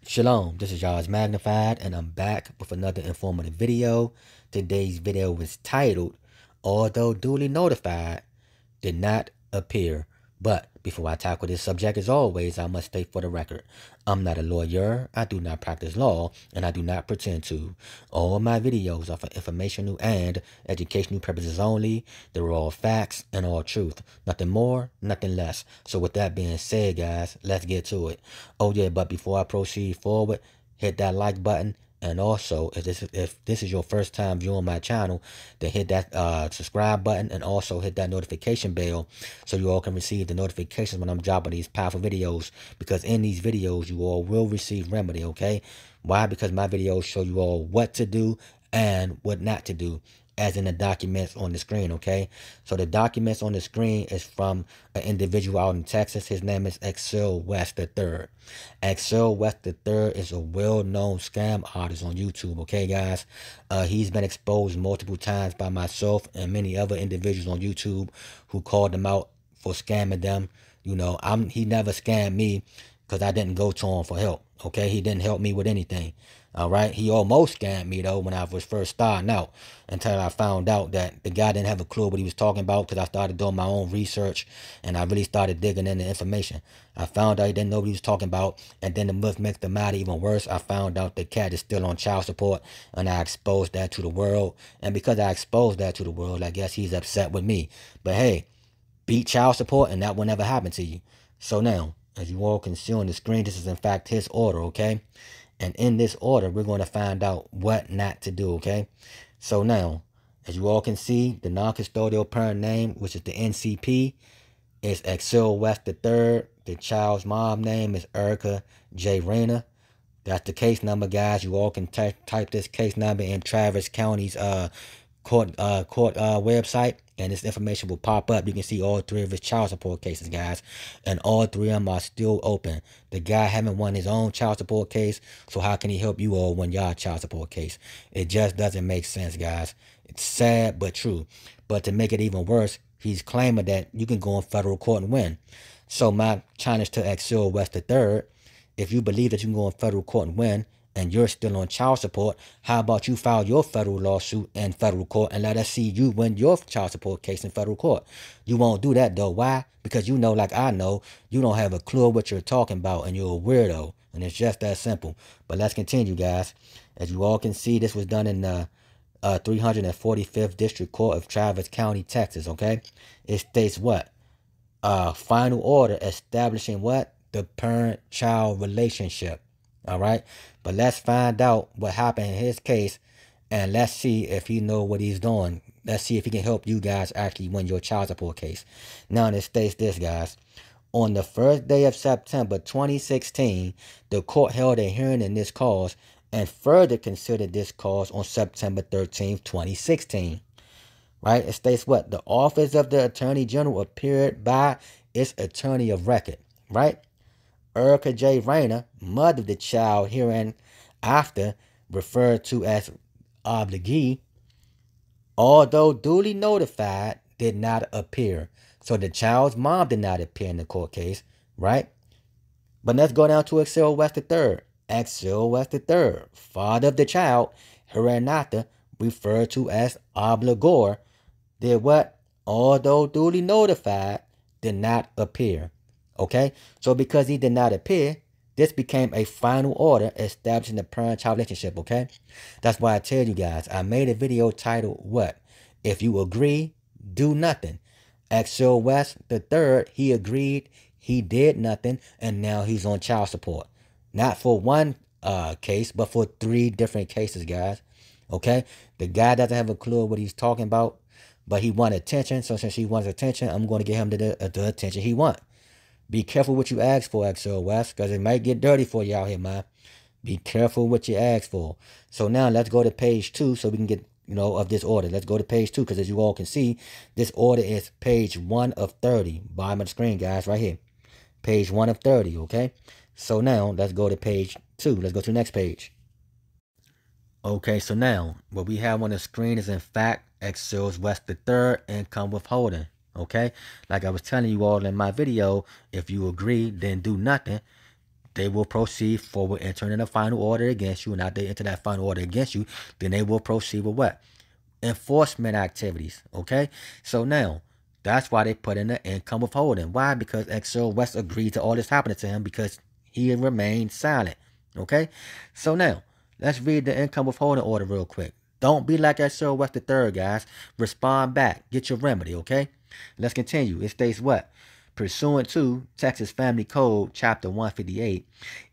Shalom, this is Yahuah's Magnified, and I'm back with another informative video. Today's video is titled, Although Duly Notified, Did Not Appear. But before I tackle this subject, as always, I must state for the record, I'm not a lawyer, I do not practice law, and I do not pretend to. All my videos are for informational and educational purposes only. They're all facts and all truth. Nothing more, nothing less. So with that being said, guys, let's get to it. Oh yeah, but before I proceed forward, hit that like button. And also, if this is your first time viewing my channel, then hit that subscribe button and also hit that notification bell so you all can receive the notifications when I'm dropping these powerful videos. Because in these videos, you all will receive remedy, okay? Why? Because my videos show you all what to do and what not to do, as in the documents on the screen, okay? So the documents on the screen is from an individual out in Texas. His name is Excel West III. Excel West III is a well-known scam artist on YouTube, okay, guys? He's been exposed multiple times by myself and many other individuals on YouTube who called him out for scamming them. You know, he never scammed me because I didn't go to him for help, okay? He didn't help me with anything. All right, he almost scammed me though when I was first starting out, until I found out that the guy didn't have a clue what he was talking about, because I started doing my own research and I really started digging into information. I found out he didn't know what he was talking about, and then to make the matter even worse, I found out the cat is still on child support, and I exposed that to the world. And because I exposed that to the world, I guess he's upset with me. But hey, beat child support and that will never happen to you. So now, as you all can see on the screen, this is in fact his order, okay? And in this order, we're going to find out what not to do, okay? So now, as you all can see, the non-custodial parent name, which is the NCP, is Excel West III. The child's mom name is Erica J. Rayner. That's the case number, guys. You all can type this case number in Travis County's court website, and this information will pop up. You can see all three of his child support cases, guys, and all three of them are still open. The guy haven't won his own child support case, so how can he help you all win your child support case? It just doesn't make sense, guys. It's sad but true. But to make it even worse, he's claiming that you can go in federal court and win. So my challenge to Excel West III, if you believe that you can go in federal court and win, and you're still on child support, how about you file your federal lawsuit in federal court and let us see you win your child support case in federal court? You won't do that though. Why? Because you know, like I know, you don't have a clue what you're talking about, and you're a weirdo, and it's just that simple. But let's continue, guys. As you all can see, this was done in the 345th District Court of Travis County, Texas, okay? It states what? Final order establishing what? The parent-child relationship. All right, but let's find out what happened in his case, and let's see if he know what he's doing. Let's see if he can help you guys actually win your child support case. Now, it states this, guys. On the first day of September 2016, the court held a hearing in this cause and further considered this cause on September 13th, 2016. Right? It states what? The office of the Attorney General appeared by its attorney of record. Right? Erica J. Rayner, mother of the child hereinafter referred to as obligee, although duly notified, did not appear. So the child's mom did not appear in the court case, right? But let's go down to Excel West III. Excel West III, father of the child, hereinafter referred to as obligor, did what? Although duly notified, did not appear. Okay, so because he did not appear, this became a final order establishing the parent-child relationship, okay? That's why I tell you guys, I made a video titled, what? If you agree, do nothing. Excel West III, he agreed, he did nothing, and now he's on child support. Not for one case, but for 3 different cases, guys. Okay? The guy doesn't have a clue what he's talking about, but he wants attention, so since he wants attention, I'm going to give him the attention he wants. Be careful what you ask for, Excel West, because it might get dirty for you out here, man. Be careful what you ask for. So now let's go to page 2 so we can get, of this order. Let's go to page 2 because as you all can see, this order is page 1 of 30. Bottom of the screen, guys, right here. Page 1 of 30, okay? So now let's go to page 2. Let's go to the next page. Okay, so now what we have on the screen is in fact Excel West III income withholding. Okay, like I was telling you all in my video, if you agree, then do nothing. they will proceed forward entering a final order against you. And after they enter that final order against you, then they will proceed with what? Enforcement activities. Okay, so now that's why they put in the income withholding. Why? Because Exil West agreed to all this happening to him because he remained silent. Okay, so now let's read the income withholding order real quick. Don't be like Exil West the third, guys. Respond back. Get your remedy. Okay, let's continue. It states what? Pursuant to Texas Family Code, Chapter 158,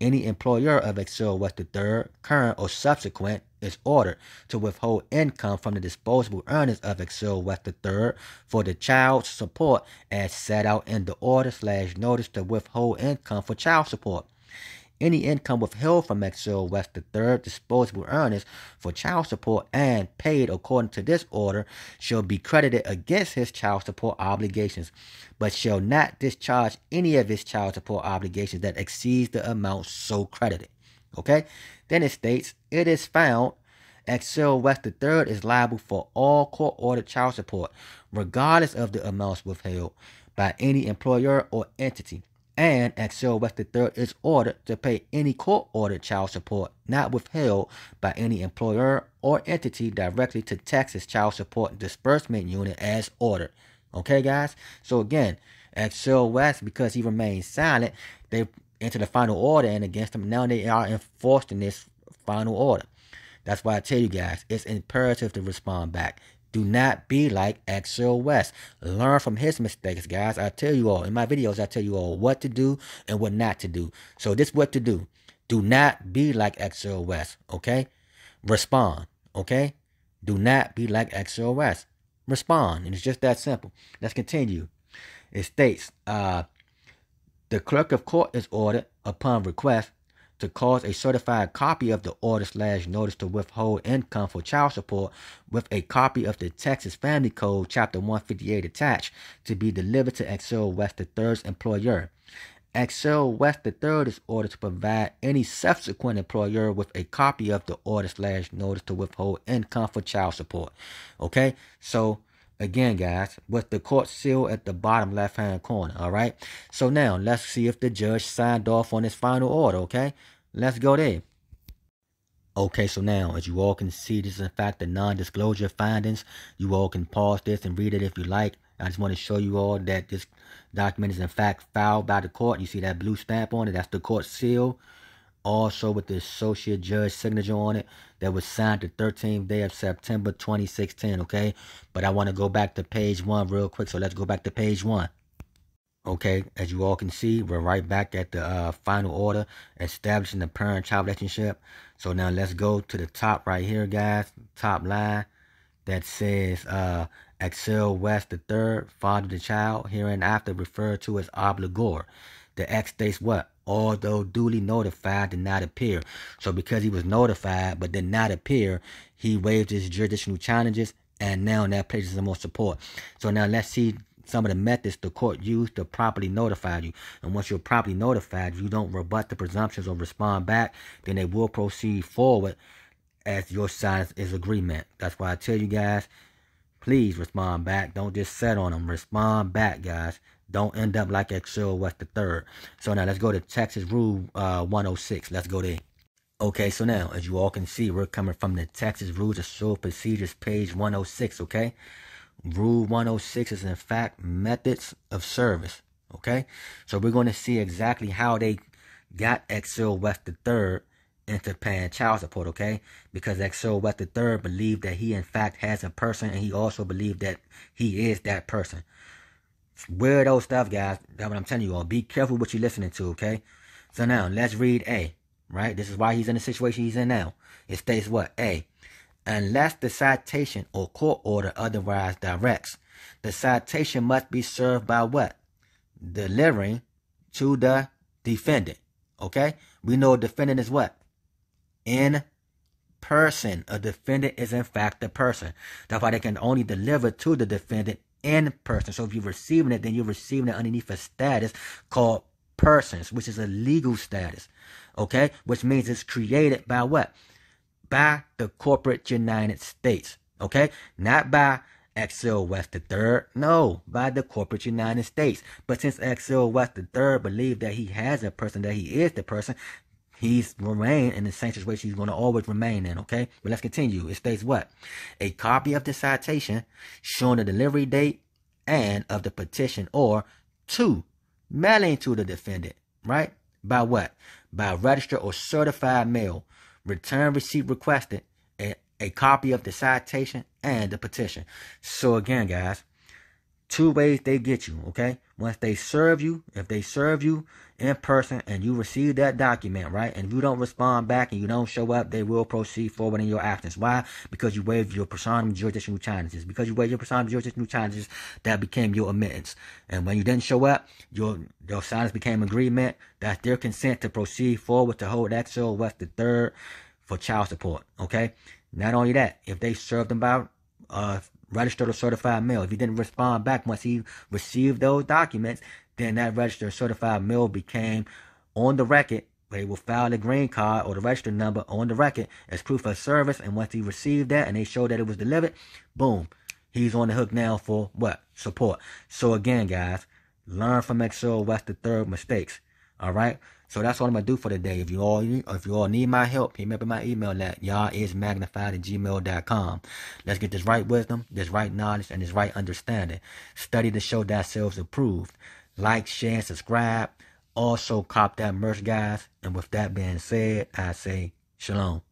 any employer of Exil West III, current or subsequent, is ordered to withhold income from the disposable earnings of Exil West III for the child support as set out in the order/notice to withhold income for child support. Any income withheld from Exil West III disposable earnings for child support and paid according to this order shall be credited against his child support obligations, but shall not discharge any of his child support obligations that exceeds the amount so credited. Okay? Then it states, it is found Exil West III is liable for all court-ordered child support, regardless of the amounts withheld by any employer or entity. And Exil West III is ordered to pay any court-ordered child support not withheld by any employer or entity directly to Texas Child Support Disbursement Unit as ordered. Okay, guys? So again, Exil West, because he remained silent, they entered the final order and against him. Now they are enforcing this final order. That's why I tell you guys, it's imperative to respond back. Do not be like Exil West. Learn from his mistakes, guys. I tell you all, in my videos, I tell you all what to do and what not to do. So this is what to do. Do not be like Exil West, okay? Respond, okay? Do not be like Exil West. Respond, and it's just that simple. Let's continue. It states, the clerk of court is ordered, upon request, to cause a certified copy of the order/notice to withhold income for child support with a copy of the Texas Family Code Chapter 158 attached to be delivered to Exil West III's employer. Exil West III is ordered to provide any subsequent employer with a copy of the order/notice to withhold income for child support. Okay, so again, guys, with the court seal at the bottom left-hand corner, all right? So now, let's see if the judge signed off on his final order, okay? Let's go there. Okay, so now, as you all can see, this is in fact the non-disclosure findings. You all can pause this and read it if you like. I just want to show you all that this document is in fact filed by the court. You see that blue stamp on it? That's the court seal. Also with the associate judge signature on it that was signed the 13th day of September 2016, okay? But I want to go back to page 1 real quick, so let's go back to page 1. Okay, as you all can see, we're right back at the final order establishing the parent-child relationship. So now let's go to the top right here, guys, top line that says Exil West III, father of the child, hereinafter referred to as obligor. The X states what? Although duly notified, did not appear. So because he was notified but did not appear, he waived his jurisdictional challenges, and now that places him on support. So now let's see some of the methods the court used to properly notify you. And once you're properly notified, you don't rebut the presumptions or respond back, then they will proceed forward as your side is agreement. That's why I tell you guys, please respond back. Don't just sit on them. Respond back, guys. Don't end up like Exil West III. So now let's go to Texas Rule 106. Let's go there. Okay, so now, as you all can see, we're coming from the Texas Rules of Civil Procedures, page 106, okay? Rule 106 is, in fact, methods of service, okay? So we're going to see exactly how they got Exil West III into paying child support, okay? Because Exil West III believed that he, in fact, has a person, and he also believed that he is that person. Weirdo stuff, guys. That's what I'm telling you all. Be careful what you're listening to, okay? So now, let's read A, right? This is why he's in the situation he's in now. It states what? A, unless the citation or court order otherwise directs, the citation must be served by what? Delivering to the defendant, okay? We know a defendant is what? In person. A defendant is, in fact, the person. That's why they can only deliver to the defendant in person. So if you're receiving it, then you're receiving it underneath a status called persons, which is a legal status, okay? Which means it's created by what? By the corporate United States, okay? Not by Axel West III? No, by the corporate United States. But since Axel West III believed that he has a person, that he is the person, he's remained in the same situation he's going to always remain in, okay? But let's continue. It states what? A copy of the citation showing the delivery date and of the petition, or 2, mailing to the defendant, right? By what? By registered or certified mail. Return receipt requested, a copy of the citation and the petition. So again, guys, 2 ways they get you, okay? Once they serve you, if they serve you in person and you receive that document, right? And if you don't respond back and you don't show up, they will proceed forward in your actions. Why? Because you waived your personam jurisdictional challenges. Because you waived your personam jurisdictional challenges, that became your admittance. And when you didn't show up, your silence became agreement. That's their consent to proceed forward to hold Axel West III for child support, okay? Not only that, if they served them by registered or certified mail, if he didn't respond back once he received those documents, then that registered or certified mail became on the record. They will file the green card or the registered number on the record as proof of service. And once he received that and they showed that it was delivered, boom, he's on the hook now for what? Support. So again, guys, learn from Axel West III mistakes. All right. So that's what I'm gonna do for today. If you all need my help, hit me up in my email at yahismagnified@gmail.com. Let's get this right wisdom, this right knowledge, and this right understanding. Study to show thyself approved. Like, share, and subscribe. Also, cop that merch, guys. And with that being said, I say shalom.